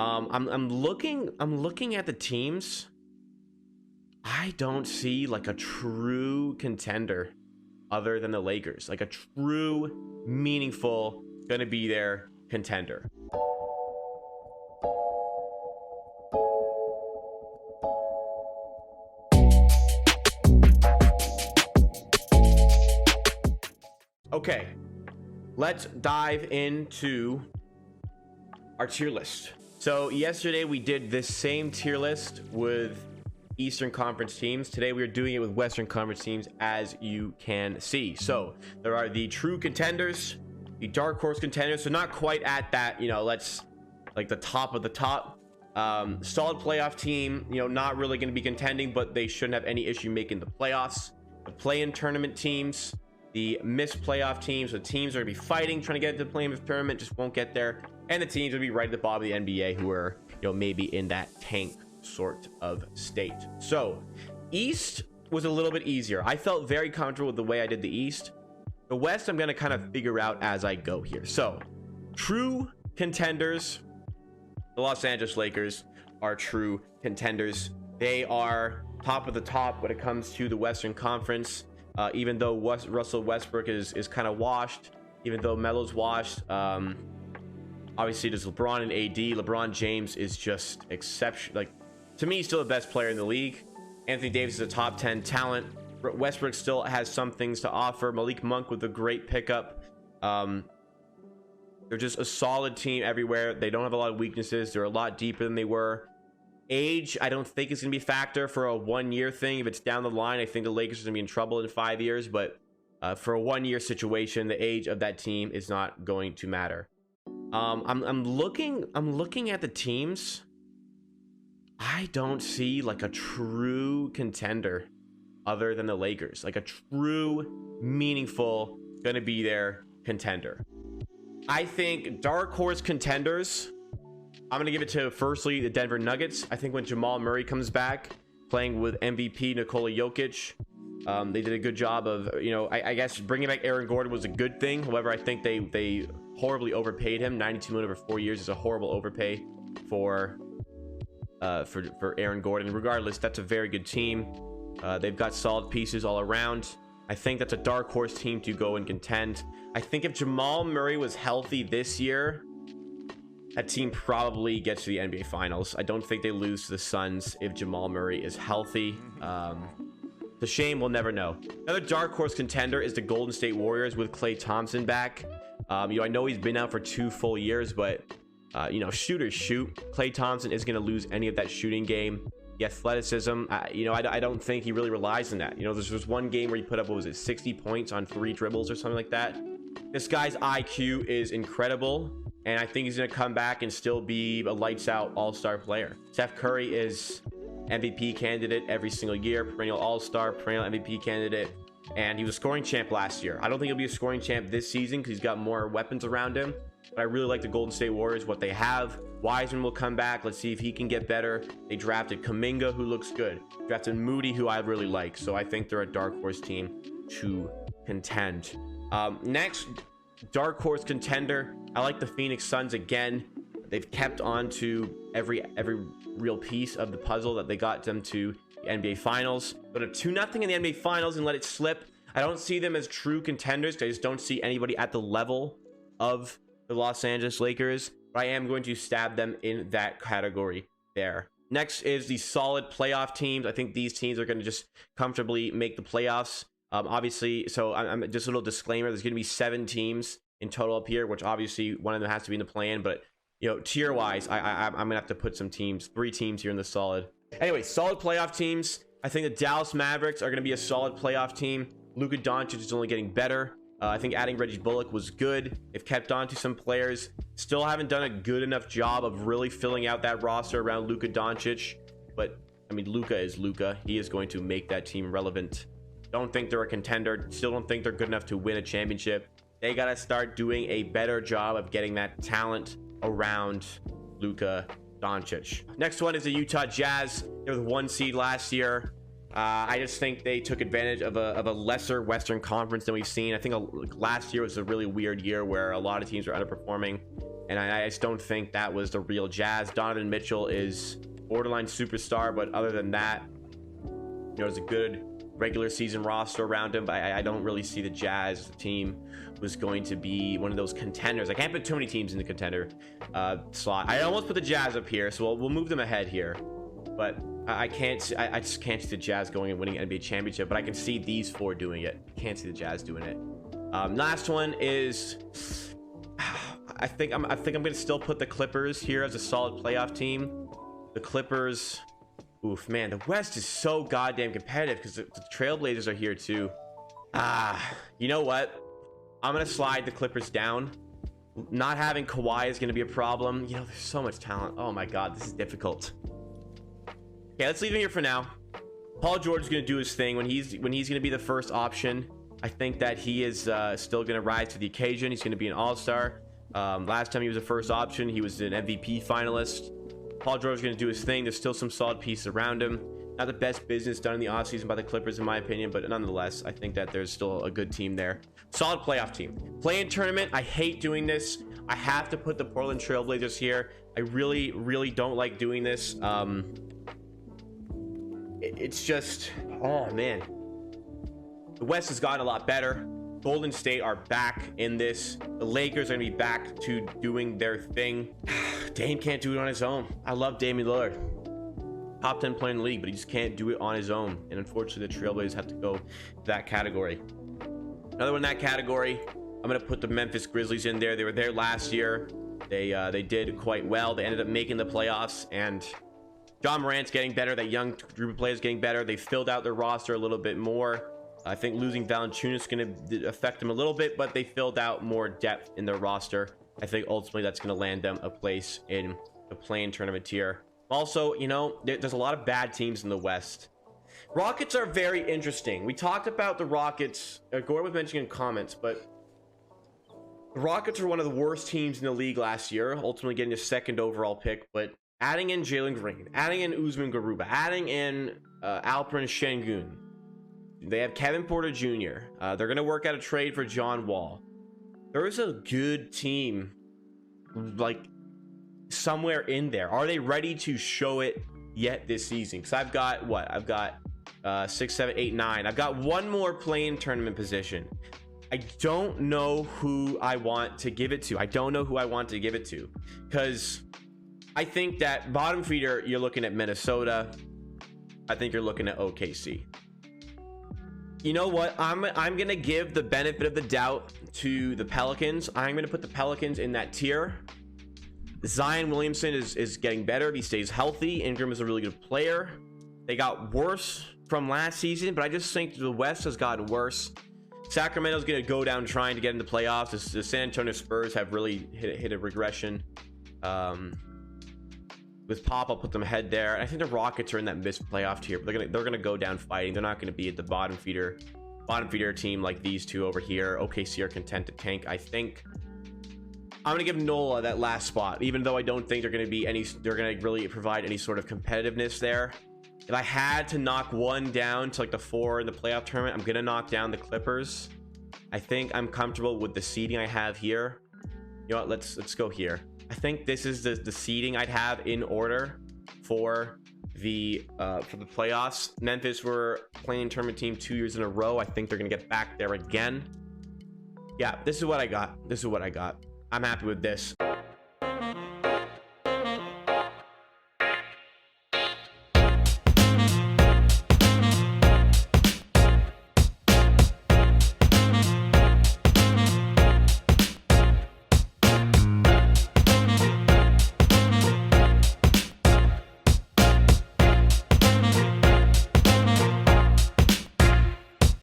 I'm looking at the teams. I don't see like a true contender other than the Lakers, like a true meaningful gonna be there contender. Okay, let's dive into our tier list. So yesterday we did this same tier list with Eastern Conference teams. Today we are doing it with Western Conference teams, as you can see. So there are the true contenders, the dark horse contenders, so not quite at that, let's like the top of the top. Solid playoff team, not really going to be contending, but they shouldn't have any issue making the playoffs. The play-in tournament teams, the missed playoff teams, the teams are going to be fighting, trying to get to the play-in tournament, just won't get there. And the teams will be right at the bottom of the NBA who are, maybe in that tank sort of state. So East was a little bit easier. I felt very comfortable with the way I did the East. The West, I'm going to kind of figure out as I go here. So true contenders, the Los Angeles Lakers are true contenders. They are top of the top when it comes to the Western Conference. Even though Russell Westbrook is kind of washed, even though Melo's washed, obviously there's LeBron and AD. LeBron James is just exceptional. Like, to me, he's still the best player in the league. Anthony Davis is a top 10 talent. Westbrook still has some things to offer. Malik Monk with a great pickup. They're just a solid team everywhere. They don't have a lot of weaknesses. They're a lot deeper than they were. Age, I don't think it's going to be a factor for a 1-year thing. If it's down the line, I think the Lakers are going to be in trouble in 5 years. But for a 1-year situation, the age of that team is not going to matter. I'm looking at the teams. I don't see like a true contender other than the Lakers, like a true meaningful going to be there contender. I think dark horse contenders, I'm going to give it to, firstly, the Denver Nuggets. I think when Jamal Murray comes back playing with MVP Nikola Jokic, they did a good job of, I guess bringing back Aaron Gordon was a good thing. However, I think they horribly overpaid him. 92 million over 4 years is a horrible overpay for Aaron Gordon. Regardless, that's a very good team. They've got solid pieces all around. I think that's a dark horse team to go and contend. I think if Jamal Murray was healthy this year, that team probably gets to the NBA Finals. I don't think they lose to the Suns if Jamal Murray is healthy. It's a shame, we'll never know. Another dark horse contender is the Golden State Warriors with Klay Thompson back. I know he's been out for 2 full years, but shooters shoot. Klay Thompson is going to lose any of that shooting game. The athleticism, I don't think he really relies on that. There's one game where he put up, 60 points on 3 dribbles or something like that. This guy's IQ is incredible, and I think he's going to come back and still be a lights out all-star player. Steph Curry is MVP candidate every single year, perennial all-star, perennial MVP candidate, and he was a scoring champ last year. I don't think he'll be a scoring champ this season because he's got more weapons around him, but I really like the Golden State Warriors, what they have. Wiseman will come back. Let's see if he can get better. They drafted Kuminga, who looks good. Drafted Moody, who I really like. So I think they're a dark horse team to contend. Next, dark horse contender. I like the Phoenix Suns again. They've kept on to every real piece of the puzzle that they got them to the NBA Finals. But a 2-0 in the NBA Finals and let it slip. I don't see them as true contenders because I just don't see anybody at the level of the Los Angeles Lakers. But I am going to stab them in that category there. Next is the solid playoff teams. I think these teams are going to just comfortably make the playoffs. Obviously, so I'm just a little disclaimer. There's going to be 7 teams in total up here, which obviously one of them has to be in the play-in. But tier wise, I'm gonna have to put some teams, 3 teams here in the solid. Anyway, solid playoff teams. I think the Dallas Mavericks are going to be a solid playoff team. Luka Doncic is only getting better. I think adding Reggie Bullock was good. They've kept on to some players. Still haven't done a good enough job of really filling out that roster around Luka Doncic. But, I mean, Luka is Luka. He is going to make that team relevant. Don't think they're a contender. Still don't think they're good enough to win a championship. They got to start doing a better job of getting that talent around Luka Doncic. Next one is the Utah Jazz. They were the 1 seed last year. I just think they took advantage of a lesser Western Conference than we've seen. I think last year was a really weird year where a lot of teams were underperforming, and I just don't think that was the real Jazz. Donovan Mitchell is borderline superstar, but other than that, there's a good regular season roster around him, but I don't really see the Jazz team was going to be one of those contenders. I can't put too many teams in the contender slot. I almost put the Jazz up here, so we'll move them ahead here, but I just can't see the Jazz going and winning an NBA championship, but I can see these four doing it. Can't see the Jazz doing it. Last one is I think I'm gonna still put the Clippers here as a solid playoff team. The Clippers, oof, man, the West is so goddamn competitive because the Trailblazers are here too. You know what? I'm gonna slide the Clippers down. Not having Kawhi is gonna be a problem. There's so much talent. Oh my god, this is difficult. Okay, let's leave him here for now. Paul George is gonna do his thing when he's gonna be the first option. I think that he is still gonna rise to the occasion. He's gonna be an all-star. Last time he was a first option, he was an MVP finalist. Paul George is going to do his thing. There's still some solid pieces around him. Not the best business done in the offseason by the Clippers, in my opinion, but nonetheless, I think that there's still a good team there. Solid playoff team. Play-in tournament, I hate doing this. I have to put the Portland Trailblazers here. I really, really don't like doing this. It's just, oh man. The West has gotten a lot better. Golden State are back in this. The Lakers are going to be back to doing their thing. Dame can't do it on his own. I love Damian Lillard. Top 10 player in the league, but he just can't do it on his own. And unfortunately, the Trailblazers have to go to that category. Another one in that category, I'm going to put the Memphis Grizzlies in there. They were there last year. They did quite well. They ended up making the playoffs, and John Morant's getting better. That young group of players getting better. They filled out their roster a little bit more. I think losing Valanciunas is going to affect them a little bit, but they filled out more depth in their roster. I think ultimately that's going to land them a place in the play-in tournament tier. Also, there's a lot of bad teams in the West. Rockets are very interesting. We talked about the Rockets. Gordon was mentioning in comments, but the Rockets were one of the worst teams in the league last year, ultimately getting a second overall pick. But adding in Jalen Green, adding in Usman Garuba, adding in Alperen Şengün, they have Kevin Porter Jr. They're going to work out a trade for John Wall. There is a good team, like, somewhere in there. Are they ready to show it yet this season? Because I've got, what? I've got 6, 7, 8, 9. I've got one more play-in tournament position. I don't know who I want to give it to. Because I think that bottom feeder, you're looking at Minnesota. I think you're looking at OKC. You know what? I'm gonna give the benefit of the doubt to the Pelicans. I'm gonna put the Pelicans in that tier. Zion Williamson is getting better if he stays healthy. Ingram is a really good player. They got worse from last season, but I just think the West has gotten worse. Sacramento's gonna go down trying to get in the playoffs. The San Antonio Spurs have really hit a regression. With Pop, I'll put them ahead there. And I think the Rockets are in that missed playoff tier, but they're gonna go down fighting. They're not gonna be at the bottom feeder team like these two over here. OKC are content to tank. I think I'm gonna give NOLA that last spot, even though I don't think they're gonna really provide any sort of competitiveness there. If I had to knock one down to like the 4 in the playoff tournament, I'm gonna knock down the Clippers. I think I'm comfortable with the seeding I have here. You know what? Let's go here. I think this is the seeding I'd have in order for the playoffs. Memphis were playing tournament team 2 years in a row. I think they're gonna get back there again. Yeah, this is what I got. I'm happy with this.